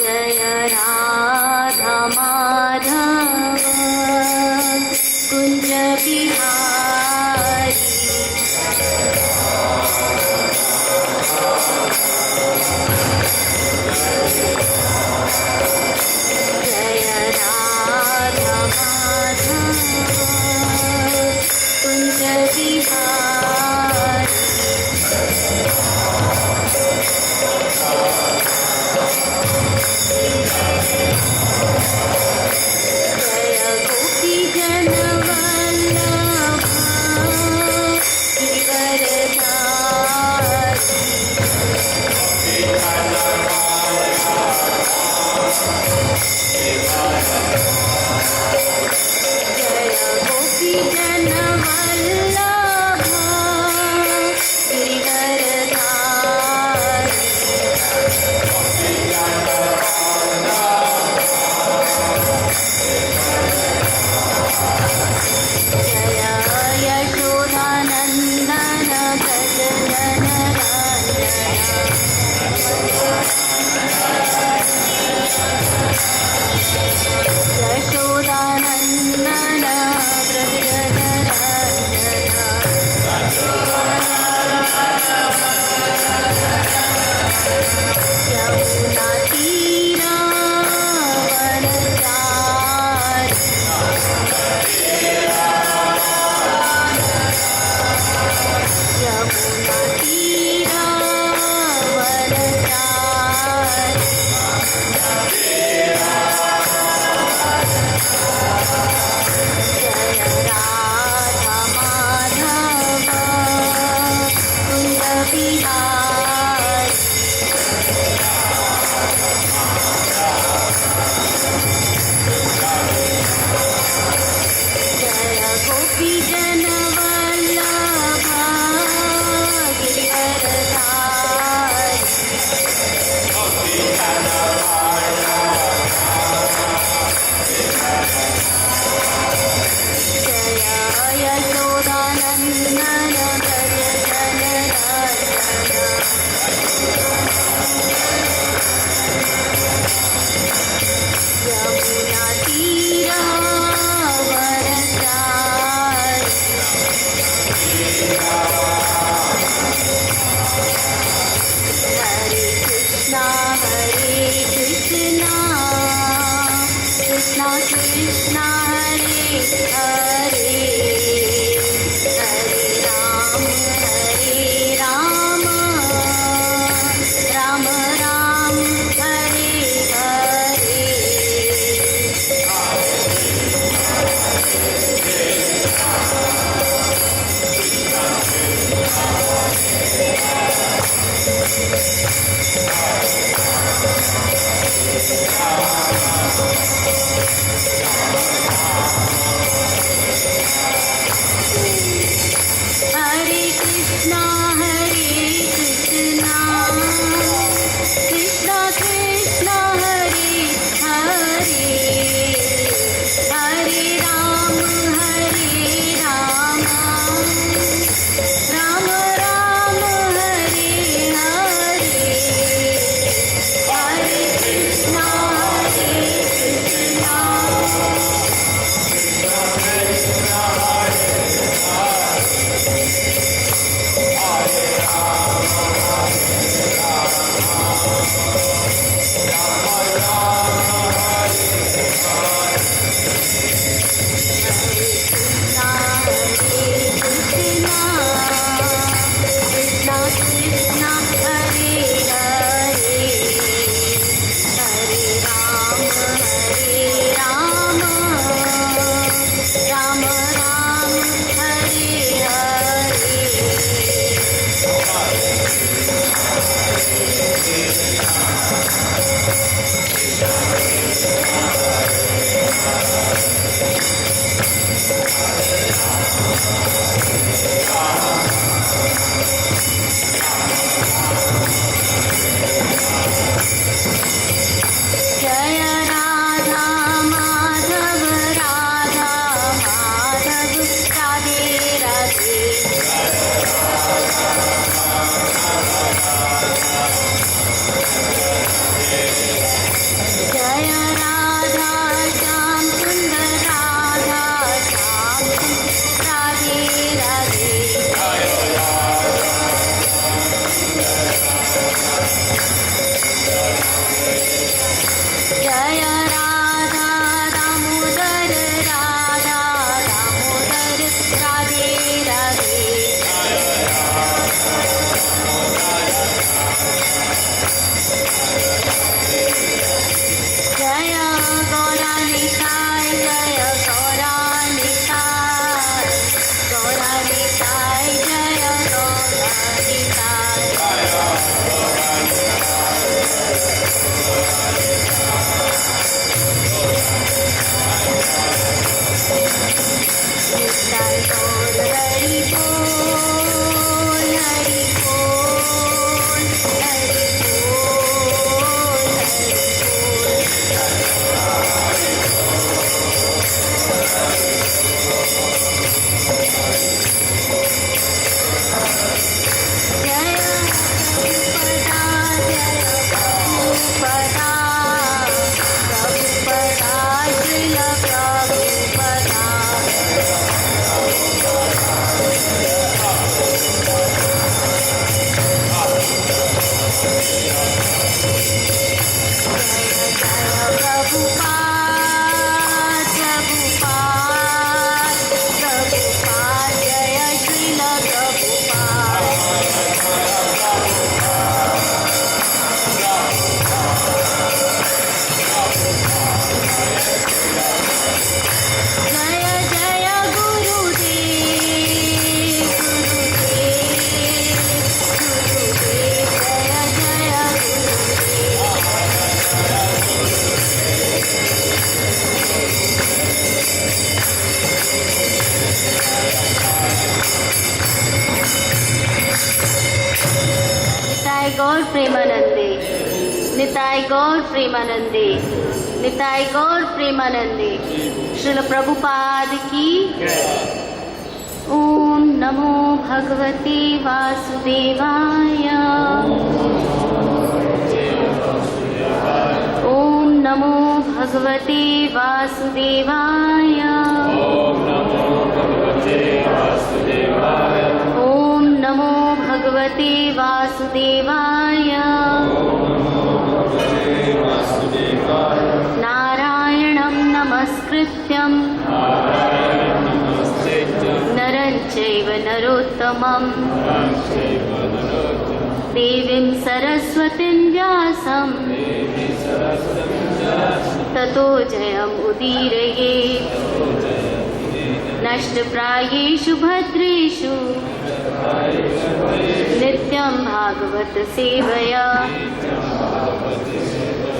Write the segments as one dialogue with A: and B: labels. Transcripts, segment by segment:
A: जय राधा माधव कुंज बिहारी। जय राधा माधव कुंज बिहारी। जय गोपी जन वल्लभ गिरिवरधारी। जय गोपी जन वल्लभ गिरिवरधारी। जय यशोदानन्दन व्रज जनरञ्जन। यशोदानन्दन व्रज यमुना तीरा वनचारी। यमुना तीरा वनचारी। जय राधा माधव कुंज बिहारी। जय गोपी जन वल्लभ गिरिवरधारी। जय यशोदानन्दन व्रज जनरञ्जन। यमुना तीरा वनचारी। हरे कृष्णा कृष्णा कृष्णा हरे हरे। हरे राम राम राम हरे हरे। हरे कृष्णा कृष्णा कृष्णा हरे हरे। हरे राम राम राम हरे हरे। हरे कृष्णा कृष्णा हरे हरे। हरे राम राम राम हरे हरे। जय राधा माधव राधे राधे। निताय गौर प्रेमानंदे, निताय गौर प्रेमानंदे, निताय गौर प्रेमानंदे। श्रील प्रभुपाद की। ओम नमो भगवते वासुदेवाय। ओम नमो भगवते वासुदेवाय। ओम नमो भगवते वासुदेवाय। नारायणं नमस्कृत्यं नरं चैव नरोत्तमं देवीं सरस्वतीं व्यासं ततो जयम् उदीरयेत्। नष्टप्रायेषु भद्रेषु नित्यं भागवत सेवया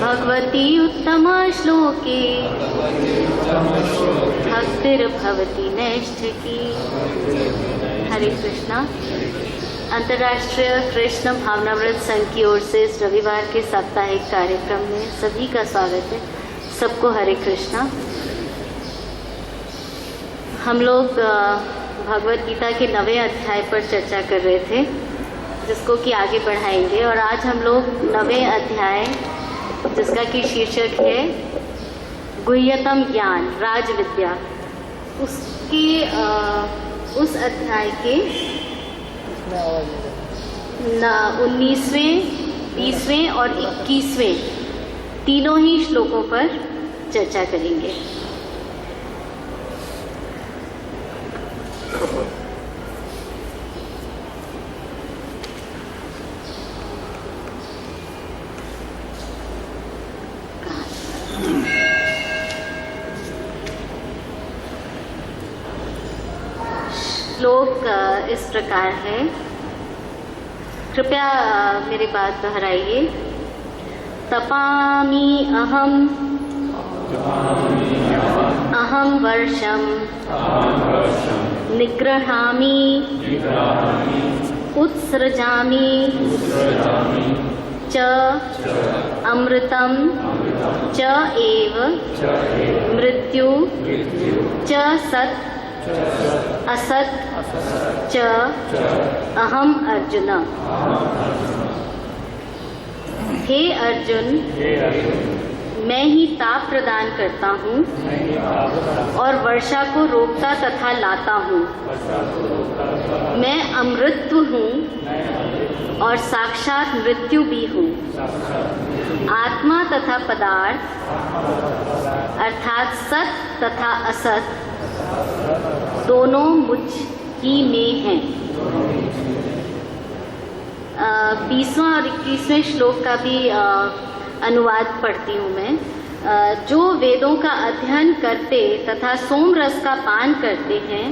A: भगवती उत्तमा श्लोके भक्तिर्भवति नैष्ठिकी। हरे कृष्णा। अंतर्राष्ट्रीय कृष्ण भावनामृत संघ की ओर से इस रविवार के साप्ताहिक कार्यक्रम में सभी का स्वागत है। सबको हरे कृष्णा। हम लोग भगवत गीता के 9वें अध्याय पर चर्चा कर रहे थे, जिसको कि आगे बढ़ाएंगे। और आज हम लोग 9वें अध्याय, जिसका कि शीर्षक है गुह्यतम ज्ञान, राज विद्या, उसके उस अध्याय के 19वें, 20वें और 21वें तीनों ही श्लोकों पर चर्चा करेंगे। श्लोक इस प्रकार है, कृपया मेरी बात दोहराइए। तपामि अहम अहम वर्षम निग्रहामि उत्सृजामि च अमृतं च एव मृत्यु च सत् असत् च अहम अर्जुन। हे अर्जुन, मैं ही ताप प्रदान करता हूँ और वर्षा को रोकता तथा लाता हूँ। मैं अमृतत्व हूँ और साक्षात मृत्यु भी हूँ। आत्मा तथा पदार्थ अर्थात सत तथा असत दोनों मुझ ही में हैं। 20वां और 21वें श्लोक का भी अनुवाद पढ़ती हूँ मैं। जो वेदों का अध्ययन करते तथा सोम रस का पान करते हैं,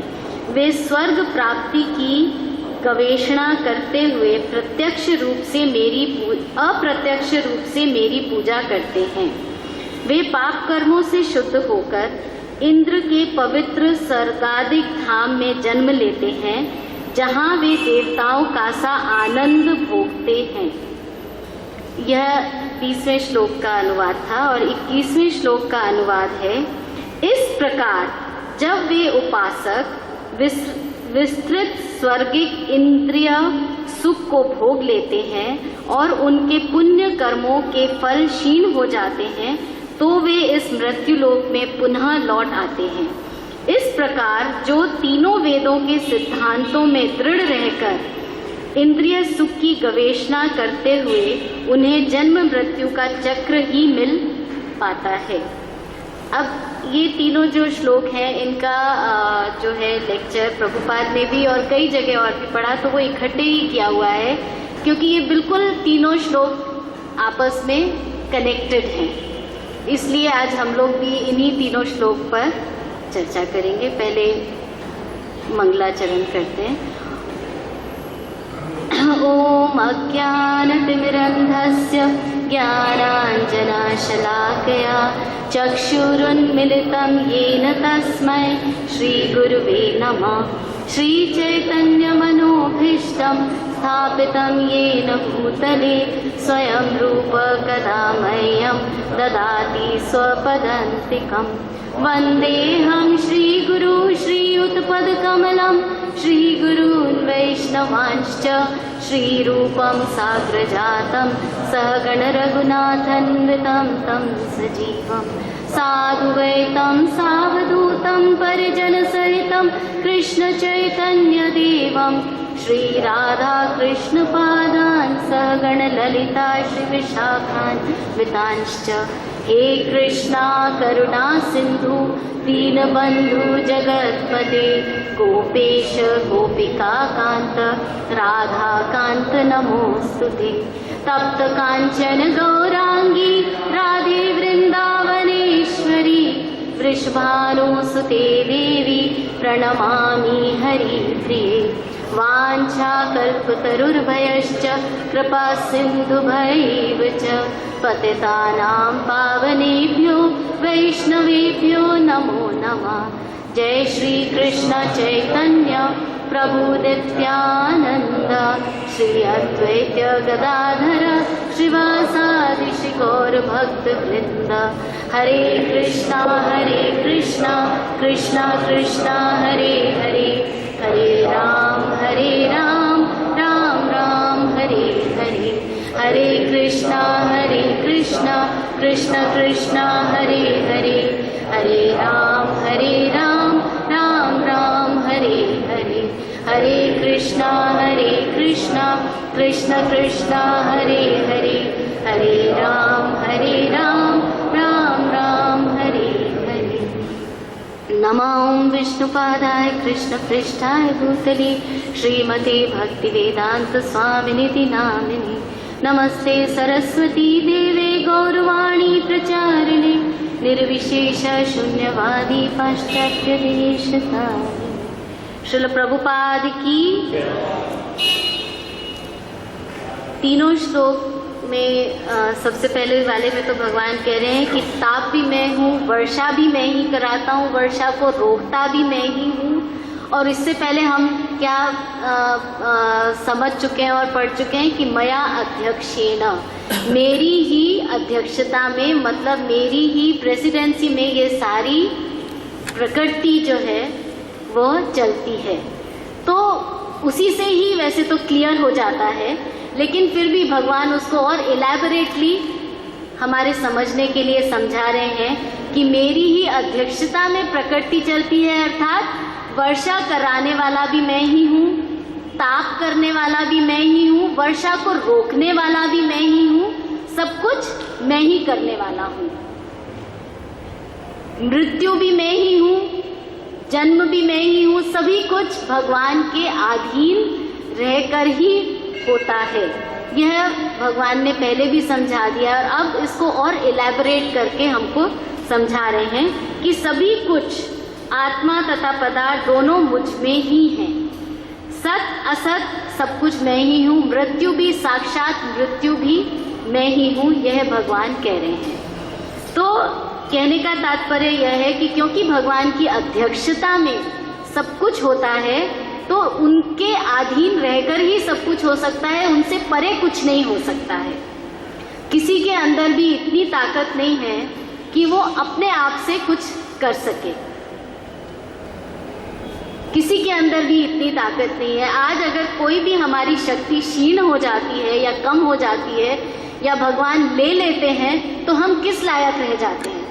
A: वे स्वर्ग प्राप्ति की गवेषणा करते हुए अप्रत्यक्ष रूप से मेरी पूजा करते हैं। वे पाप कर्मों से शुद्ध होकर इंद्र के पवित्र स्वर्गादिक धाम में जन्म लेते हैं, जहाँ वे देवताओं का सा आनंद भोगते हैं। यह 20वें श्लोक का अनुवाद था। और 21वें श्लोक का अनुवाद है, इस प्रकार जब वे उपासक विस्तृत स्वर्गिक इंद्रिय सुख को भोग लेते हैं और उनके पुण्य कर्मों के फल क्षीण हो जाते हैं, तो वे इस मृत्युलोक में पुनः लौट आते हैं। इस प्रकार जो तीनों वेदों के सिद्धांतों में दृढ़ रहकर इंद्रिय सुख की गवेषणा करते हुए उन्हें जन्म मृत्यु का चक्र ही मिल पाता है। अब ये तीनों जो श्लोक हैं, इनका जो है लेक्चर प्रभुपाद ने भी और कई जगह और भी पढ़ा, तो वो इकट्ठे ही किया हुआ है, क्योंकि ये बिल्कुल तीनों श्लोक आपस में कनेक्टेड हैं। इसलिए आज हम लोग भी इन्हीं तीनों श्लोक पर चर्चा करेंगे। पहले मंगलाचरण करते हैं। ॐ अज्ञानतिमिरन्धस्य ज्ञानाञ्जनशलाकया चक्षुरुन्मिलितं येन तस्मै श्रीगुरुवे नमः। श्रीचैतन्यमनोभीष्टं स्थापितं येन भूतले स्वयं रूप कदा मह्यं ददाति स्वपदान्तिकम्। वन्देऽहं श्रीगुरु श्रीयुतपदकमलं श्रीगुरून् वैष्णवांश्च श्रीरूपं साग्रजातं सहगणरघुनाथन्वितं तं सजीवं साधुवैतं सावधूतं परिजनसहितं कृष्णचैतन्यदेवं श्रीराधाकृष्णपादान् सहगणललिता श्रीविशाखान्वितांश्च। हे कृष्णा करुणा सिन्धु दीनबन्धु जगत्पते गोपेश गोपिका कान्त राधाकान्त नमोऽस्तुते। तप्त काञ्चन गौरांगी राधे वृन्दावनेश्वरी वृषभानुसुते देवी प्रणमामि हरिप्रिये। वाञ्छाकल्पतरुर्भयश्च कृपा सिन्धुभैव च पतितानां पावनेभ्यो वैष्णवेभ्यो नमो नमः। जय श्री कृष्ण चैतन्य प्रभु नित्यानंद श्री अद्वैत गदाधर श्रीवासादि गौर भक्त वृंद। हरे कृष्णा कृष्णा कृष्णा हरे हरे हरे राम राम राम हरे हरे। हरे कृष्णा कृष्णा कृष्णा हरे हरे हरे राम राम राम हरे हरे। हरे कृष्णा कृष्णा कृष्णा हरे हरे हरे राम राम राम हरे हरे। नमो विष्णुपादाय कृष्णपृष्ठाय भूतले श्रीमते भक्तिवेदांत स्वामिनिति नामिने। नमस्ते सरस्वती देवे गौरवाणी प्रचारिणे निर्विशेष शून्यवादी पाश्चात्य देशतारिणे। श्रील प्रभुपाद की। तीनों श्लोक में सबसे पहले वाले में तो भगवान कह रहे हैं कि ताप भी मैं हूँ, वर्षा भी मैं ही कराता हूँ, वर्षा को रोकता भी मैं ही हूँ। और इससे पहले हम क्या समझ चुके हैं और पढ़ चुके हैं कि मया अध्यक्षेण, मेरी ही अध्यक्षता में, मतलब मेरी ही प्रेसिडेंसी में ये सारी प्रकृति जो है वो चलती है। तो उसी से ही वैसे तो क्लियर हो जाता है, लेकिन फिर भी भगवान उसको और इलैबोरेटली हमारे समझने के लिए समझा रहे हैं कि मेरी ही अध्यक्षता में प्रकृति चलती है, अर्थात वर्षा कराने वाला भी मैं ही हूँ, ताप करने वाला भी मैं ही हूँ, वर्षा को रोकने वाला भी मैं ही हूँ, सब कुछ मैं ही करने वाला हूँ। मृत्यु भी मैं ही हूँ, जन्म भी मैं ही हूँ, सभी कुछ भगवान के अधीन रहकर ही होता है। यह भगवान ने पहले भी समझा दिया और अब इसको और इलैबोरेट करके हमको समझा रहे हैं कि सभी कुछ आत्मा तथा पदार्थ दोनों मुझ में ही हैं। सत असत सब कुछ मैं ही हूँ, मृत्यु भी, साक्षात मृत्यु भी मैं ही हूँ, यह भगवान कह रहे हैं। तो कहने का तात्पर्य यह है कि क्योंकि भगवान की अध्यक्षता में सब कुछ होता है तो उनके अधीन रहकर ही सब कुछ हो सकता है, उनसे परे कुछ नहीं हो सकता है। किसी के अंदर भी इतनी ताकत नहीं है कि वो अपने आप से कुछ कर सके। किसी के अंदर भी इतनी ताकत नहीं है। आज अगर कोई भी हमारी शक्ति क्षीण हो जाती है या कम हो जाती है या भगवान ले लेते हैं तो हम किस लायक रह जाते हैं?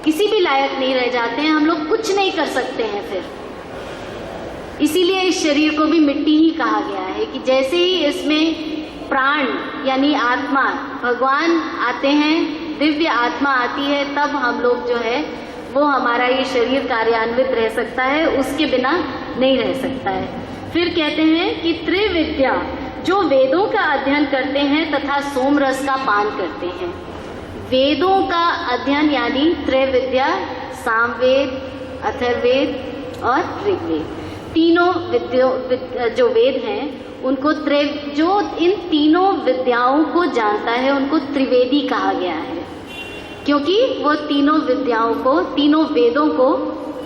A: किसी भी लायक नहीं रह जाते हैं, हम लोग कुछ नहीं कर सकते हैं फिर। इसीलिए इस शरीर को भी मिट्टी ही कहा गया है कि जैसे ही इसमें प्राण यानी आत्मा, भगवान आते हैं, दिव्य आत्मा आती है, तब हम लोग जो है वो हमारा ये शरीर कार्यान्वित रह सकता है, उसके बिना नहीं रह सकता है। फिर कहते हैं कि त्रिविद्या, जो वेदों का अध्ययन करते हैं तथा सोमरस का पान करते हैं। वेदों का अध्ययन यानी त्रिविद्या, सामवेद, अथर्ववेद और ऋग्वेद, तीनों जो वेद हैं उनको जो इन तीनों विद्याओं को जानता है उनको त्रिवेदी कहा गया है, क्योंकि वो तीनों विद्याओं को, तीनों वेदों को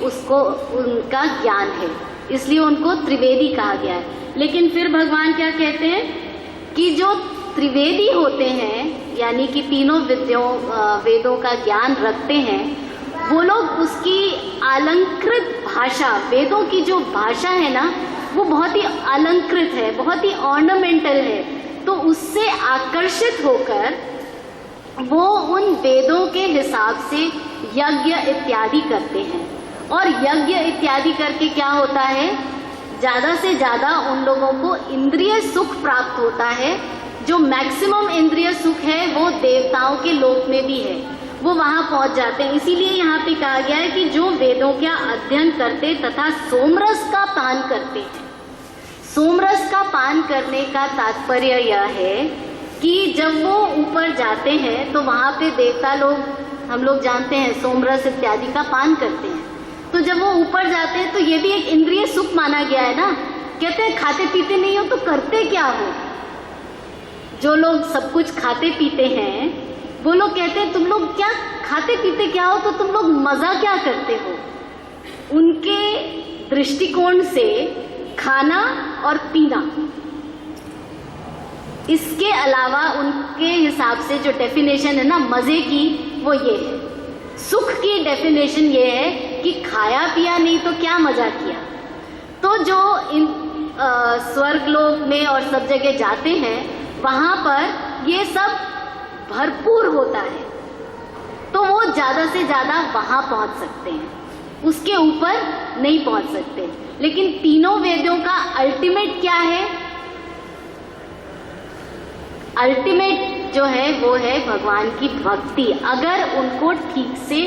A: उसको उनका ज्ञान है, इसलिए उनको त्रिवेदी कहा गया है। लेकिन फिर भगवान क्या कहते हैं कि जो त्रिवेदी होते हैं, यानी कि तीनों वेदों का ज्ञान रखते हैं, वो लोग उसकी अलंकृत भाषा, वेदों की जो भाषा है ना, वो बहुत ही अलंकृत है, बहुत ही ऑर्नामेंटल है, तो उससे आकर्षित होकर वो उन वेदों के हिसाब से यज्ञ इत्यादि करते हैं। और यज्ञ इत्यादि करके क्या होता है, ज़्यादा से ज़्यादा उन लोगों को इंद्रिय सुख प्राप्त होता है। जो मैक्सिमम इंद्रिय सुख है वो देवताओं के लोक में भी है, वो वहाँ पहुँच जाते हैं। इसीलिए यहाँ पे कहा गया है कि जो वेदों का अध्ययन करते तथा सोमरस का पान करते हैं। सोमरस का पान करने का तात्पर्य यह है कि जब वो ऊपर जाते हैं तो वहाँ पे देवता लोग, हम लोग जानते हैं, सोमरस इत्यादि का पान करते हैं। तो जब वो ऊपर जाते हैं तो ये भी एक इंद्रिय सुख माना गया है ना। कहते हैं खाते पीते नहीं हो तो करते क्या हो। जो लोग सब कुछ खाते पीते हैं वो लोग कहते हैं तुम लोग क्या खाते पीते क्या हो, तो तुम लोग मजा क्या करते हो। उनके दृष्टिकोण से खाना और पीना, इसके अलावा उनके हिसाब से जो डेफिनेशन है ना मजे की, वो ये है। सुख की डेफिनेशन ये है कि खाया पिया नहीं तो क्या मजा किया। तो जो इन स्वर्ग लोक में और सब जगह जाते हैं वहाँ पर ये सब भरपूर होता है, तो वो ज़्यादा से ज़्यादा वहाँ पहुँच सकते हैं, उसके ऊपर नहीं पहुँच सकते। लेकिन तीनों वेदों का अल्टीमेट क्या है, अल्टीमेट जो है वो है भगवान की भक्ति। अगर उनको ठीक से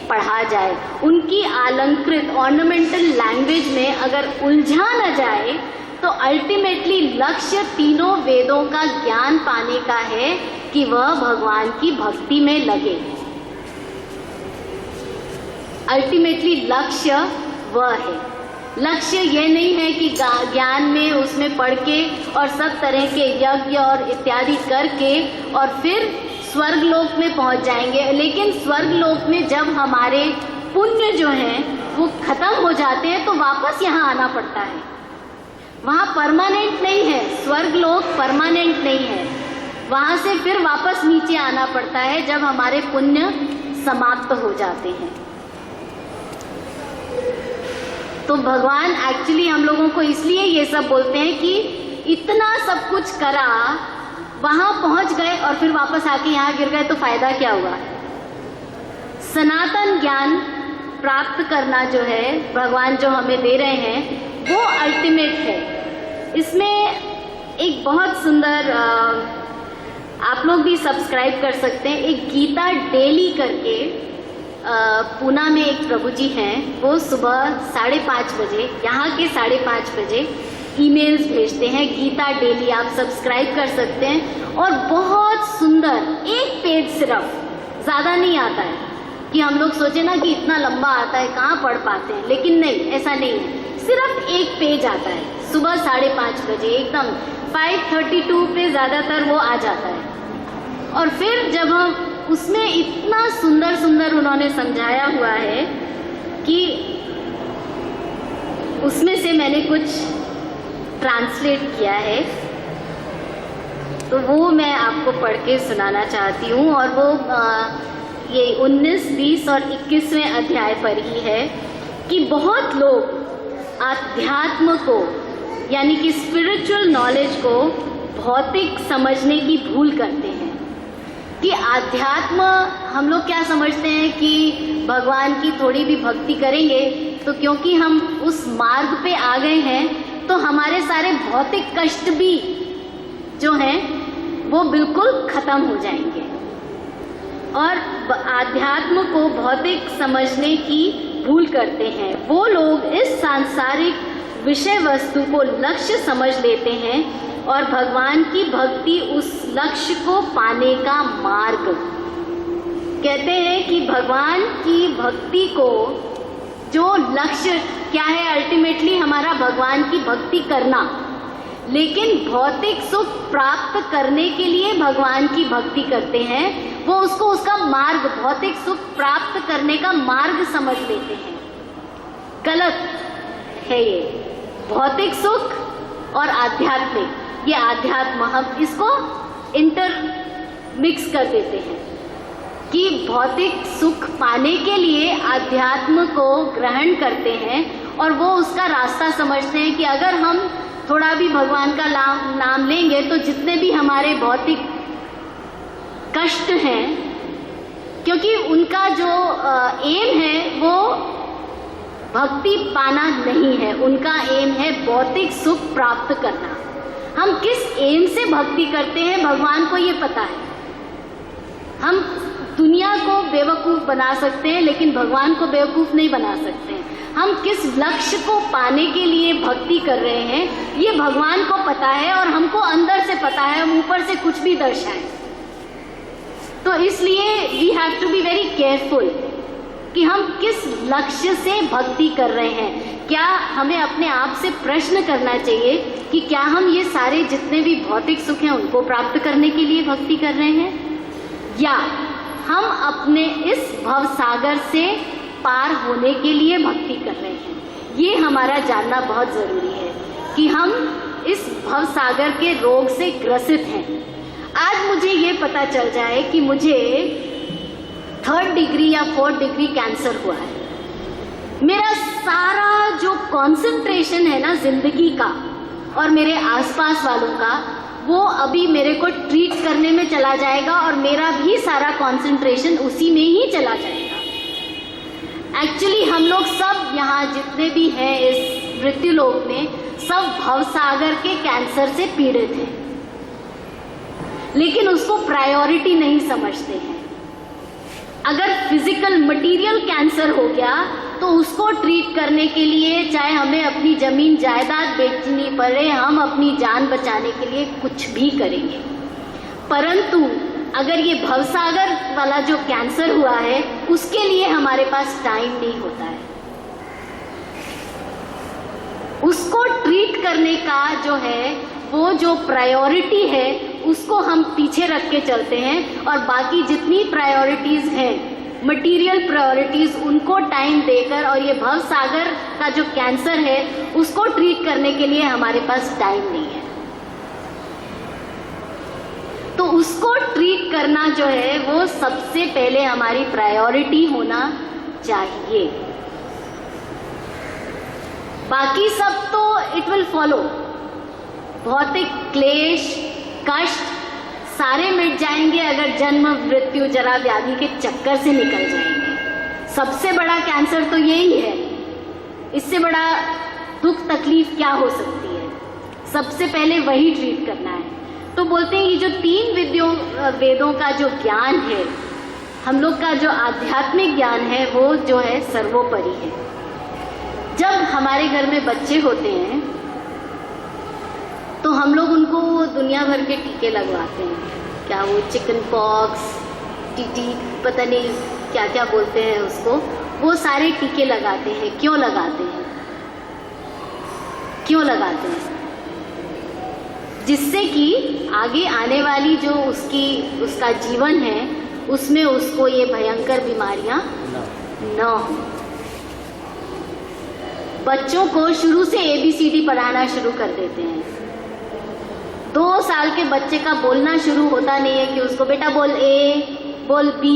A: पढ़ा जाए, उनकी अलंकृत ऑर्नामेंटल लैंग्वेज में अगर उलझा न जाए, तो अल्टीमेटली लक्ष्य तीनों वेदों का ज्ञान पाने का है कि वह भगवान की भक्ति में लगे। अल्टीमेटली लक्ष्य वह है। लक्ष्य ये नहीं है कि ज्ञान में उसमें पढ़ के और सब तरह के यज्ञ और इत्यादि करके और फिर स्वर्ग लोक में पहुंच जाएंगे। लेकिन स्वर्ग लोक में जब हमारे पुण्य जो हैं वो खत्म हो जाते हैं तो वापस यहाँ आना पड़ता है। वहाँ परमानेंट नहीं है, स्वर्ग लोक परमानेंट नहीं है, वहाँ से फिर वापस नीचे आना पड़ता है जब हमारे पुण्य समाप्त हो जाते हैं। तो भगवान एक्चुअली हम लोगों को इसलिए ये सब बोलते हैं कि इतना सब कुछ करा, वहाँ पहुँच गए और फिर वापस आके यहाँ गिर गए तो फायदा क्या हुआ। सनातन ज्ञान प्राप्त करना जो है भगवान जो हमें दे रहे हैं वो अल्टीमेट है। इसमें एक बहुत सुंदर, आप लोग भी सब्सक्राइब कर सकते हैं, एक गीता डेली करके पूना में एक प्रभु जी हैं, वो सुबह 5:30 बजे, यहाँ के 5:30 बजे ईमेल्स भेजते हैं गीता डेली। आप सब्सक्राइब कर सकते हैं और बहुत सुंदर, एक पेज सिर्फ, ज़्यादा नहीं आता है कि हम लोग सोचे ना कि इतना लंबा आता है कहाँ पढ़ पाते हैं, लेकिन नहीं, ऐसा नहीं है, सिर्फ एक पेज आता है सुबह 5:30 बजे, एकदम 5:32 पे ज़्यादातर वो आ जाता है। और फिर जब हम उसमें इतना सुंदर सुंदर उन्होंने समझाया हुआ है कि उसमें से मैंने कुछ ट्रांसलेट किया है, तो वो मैं आपको पढ़ के सुनाना चाहती हूँ। और वो ये 19, 20 और 21वें अध्याय पर ही है कि बहुत लोग आध्यात्म को, यानी कि स्पिरिचुअल नॉलेज को भौतिक समझने की भूल करते हैं। कि आध्यात्म, हम लोग क्या समझते हैं कि भगवान की थोड़ी भी भक्ति करेंगे तो क्योंकि हम उस मार्ग पे आ गए हैं तो हमारे सारे भौतिक कष्ट भी जो हैं वो बिल्कुल खत्म हो जाएंगे। और आध्यात्म को भौतिक समझने की भूल करते हैं। वो लोग इस सांसारिक विषय वस्तु को लक्ष्य समझ लेते हैं और भगवान की भक्ति उस लक्ष्य को पाने का मार्ग। कहते हैं कि भगवान की भक्ति को जो लक्ष्य क्या है, अल्टीमेटली हमारा भगवान की भक्ति करना, लेकिन भौतिक सुख प्राप्त करने के लिए भगवान की भक्ति करते हैं, वो उसको उसका मार्ग, भौतिक सुख प्राप्त करने का मार्ग समझ लेते हैं। गलत है ये। भौतिक सुख और आध्यात्मिक, ये आध्यात्म, हम इसको मिक्स कर देते हैं कि भौतिक सुख पाने के लिए आध्यात्म को ग्रहण करते हैं और वो उसका रास्ता समझते हैं कि अगर हम थोड़ा भी भगवान का नाम लेंगे तो जितने भी हमारे भौतिक कष्ट हैं, क्योंकि उनका जो एम है वो भक्ति पाना नहीं है, उनका एम है भौतिक सुख प्राप्त करना। हम किस एम से भक्ति करते हैं भगवान को ये पता है। हम दुनिया को बेवकूफ बना सकते हैं लेकिन भगवान को बेवकूफ नहीं बना सकते हैं। हम किस लक्ष्य को पाने के लिए भक्ति कर रहे हैं ये भगवान को पता है और हमको अंदर से पता है, हम ऊपर से कुछ भी दर्शाएं। तो इसलिए we have to be very careful कि हम किस लक्ष्य से भक्ति कर रहे हैं। क्या हमें अपने आप से प्रश्न करना चाहिए कि क्या हम ये सारे जितने भी भौतिक सुख हैं उनको प्राप्त करने के लिए भक्ति कर रहे हैं, या हम अपने इस भवसागर से पार होने के लिए भक्ति कर रहे हैं। ये हमारा जानना बहुत जरूरी है कि हम इस भवसागर के रोग से ग्रसित हैं। आज मुझे ये पता चल जाए कि मुझे 3rd डिग्री या 4th डिग्री कैंसर हुआ है, मेरा सारा जो कंसंट्रेशन है ना जिंदगी का और मेरे आसपास वालों का, वो अभी मेरे को ट्रीट करने में चला जाएगा और मेरा भी सारा कंसंट्रेशन उसी में ही चला जाएगा। एक्चुअली हम लोग सब यहाँ जितने भी हैं इस मृत्युलोक में, सब भवसागर के कैंसर से पीड़ित हैं, लेकिन उसको प्रायोरिटी नहीं समझते हैं। अगर फिजिकल मटेरियल कैंसर हो गया तो उसको ट्रीट करने के लिए चाहे हमें अपनी जमीन जायदाद बेचनी पड़े, हम अपनी जान बचाने के लिए कुछ भी करेंगे। परंतु अगर ये भवसागर वाला जो कैंसर हुआ है उसके लिए हमारे पास टाइम नहीं होता है। उसको ट्रीट करने का जो है वो जो प्रायोरिटी है उसको हम पीछे रख के चलते हैं और बाकी जितनी प्रायोरिटीज हैं, मटेरियल प्रायोरिटीज, उनको टाइम देकर, और ये भवसागर का जो कैंसर है उसको ट्रीट करने के लिए हमारे पास टाइम नहीं है। तो उसको ट्रीट करना जो है वो सबसे पहले हमारी प्रायोरिटी होना चाहिए। बाकी सब तो इट विल फॉलो। भौतिक क्लेश, कष्ट सारे मिट जाएंगे अगर जन्म मृत्यु जरा व्याधि के चक्कर से निकल जाएंगे। सबसे बड़ा कैंसर तो यही है, इससे बड़ा दुख तकलीफ क्या हो सकती है। सबसे पहले वही ट्रीट करना है। तो बोलते हैं ये जो 3 वेदों का जो ज्ञान है, हम लोग का जो आध्यात्मिक ज्ञान है वो जो है सर्वोपरि है। जब हमारे घर में बच्चे होते हैं तो हम लोग उनको दुनिया भर के टीके लगवाते हैं, क्या वो चिकन पॉक्स, टीटी, पता नहीं क्या क्या बोलते हैं उसको, वो सारे टीके लगाते हैं। क्यों लगाते हैं? क्यों लगाते हैं? जिससे कि आगे आने वाली जो उसका जीवन है उसमें उसको ये भयंकर बीमारियां न हो। बच्चों को शुरू से ABCD पढ़ाना शुरू कर देते हैं। 2 साल के बच्चे का बोलना शुरू होता नहीं है कि उसको बेटा बोल A, बोल B,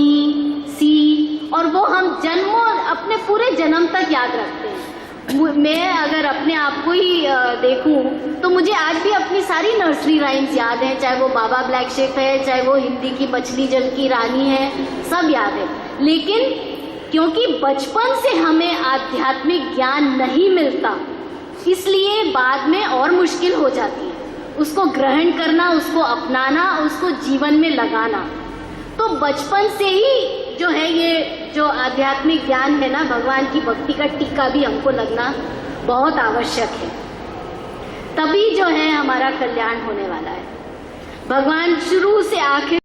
A: C, और वो हम अपने पूरे जन्म तक याद रखते हैं। मैं अगर अपने आप को ही देखूं तो मुझे आज भी अपनी सारी नर्सरी राइम्स याद हैं, चाहे वो बाबा ब्लैक शेप है, चाहे वो हिंदी की मछली जल की रानी है, सब याद है। लेकिन क्योंकि बचपन से हमें आध्यात्मिक ज्ञान नहीं मिलता, इसलिए बाद में और मुश्किल हो जाती है उसको ग्रहण करना, उसको अपनाना, उसको जीवन में लगाना। तो बचपन से ही जो है ये जो आध्यात्मिक ज्ञान है ना, भगवान की भक्ति का टीका भी हमको लगना बहुत आवश्यक है। तभी जो है हमारा कल्याण होने वाला है। भगवान शुरू से आखिर